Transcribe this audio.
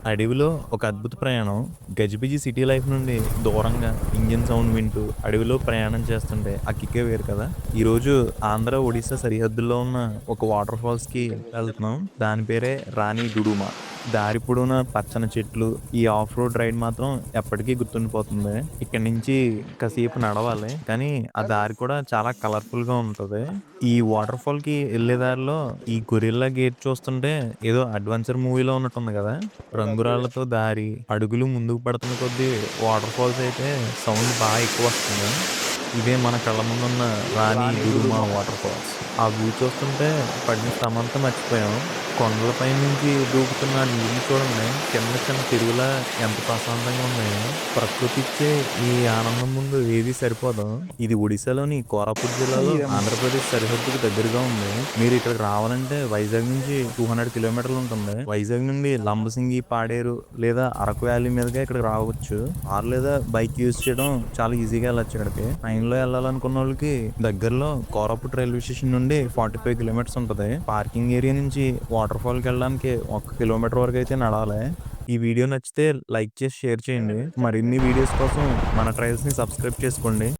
అడవిలో ఒక అద్భుత ప్రయాణం. గజిబిజి సిటీ లైఫ్ నుండి దూరంగా ఇంజిన్ సౌండ్ వింటూ అడవిలో ప్రయాణం చేస్తుంటే ఆ కిక్కే వేరు కదా! ఈరోజు ఆంధ్ర, ఒడిస్సా సరిహద్దుల్లో ఉన్న ఒక వాటర్ ఫాల్స్‌కి వెళ్తున్నాం. దాని పేరే రాణి డుడుమా. దారి పొడవునా పచ్చని చెట్లు, ఈ ఆఫ్ రోడ్ రైడ్ మాత్రం ఎప్పటికీ గుర్తుండిపోతుంది. ఇక్కడి నుంచి కాసేపు నడవాలి. కానీ ఆ దారి కూడా చాలా కలర్‌ఫుల్‌గా ఉంటది. ఈ వాటర్ ఫాల్‌కి ఎళ్ళే దారిలో ఈ గొరిల్లా గేట్ చూస్తుంటే ఏదో అడ్వెంచర్ మూవీలో ఉన్నట్టుంది గదా! రంగురాళ్ళతో దారి, అడుగులు ముందుకు పడుతున్న కొద్దీ వాటర్ ఫాల్స్ అయితే సౌండ్ ఎక్కువొస్తుంది. ఇదే మన కళ్ళ ముందున్న రాణి రాణి డుడుమా డుడుమా వాటర్ ఫాల్స్. ఆ వ్యూ చూస్తుంటే పడిన శ్రమంతా మర్చిపోయాం. కొండలపై నుంచి దూకుతున్న ఆ నీళ్లు చూడండి. కింద చిన్న చెరువులా ఎంత ప్రశాంతంగా ఉన్నాయో. ప్రకృతి ఇచ్చే ఈ ఆనందం ముందు ఏది సరిపోదు. ఇది ఒడిశాలోని కోరాపుట్ జిల్లాలో ఇదేమో ఆంధ్రప్రదేశ్ సరిహద్దుకు దగ్గరగా ఉంది. మీరు ఇక్కడికి రావాలంటే వైజాగ్ నుంచి 200 కిలోమీటర్లు ఉంటుంది. వైజాగ్ నుండి లంబసింగి, పాడేరు లేదా అరకు వ్యాలీ మీదుగా ఇక్కడికి రావచ్చు. కార్ లేదా బైక్ యూజ్ చేయడం చాలా ఈజీగా వెళ్ళొచ్చు ఇక్కడికి. ట్రైన్‌లో వెళ్ళాలనుకున్నోళ్ళకి దగ్గరలో కోరాపుట్ రైల్వే స్టేషన్ నుండి 45 కిలోమీటర్స్ ఉంటది. పార్కింగ్ ఏరియా నుంచి వాటర్ ఫాల్‌కి వెళ్ళడానికి 1 కిలోమీటర్ వరకు అయితే నడవాలి. ఈ వీడియో నచ్చితే లైక్ చేసి షేర్ చేయండి. మరిన్ని వీడియోస్ కోసం మన ట్రైల్స్‌ని సబ్స్క్రైబ్ చేసుకోండి.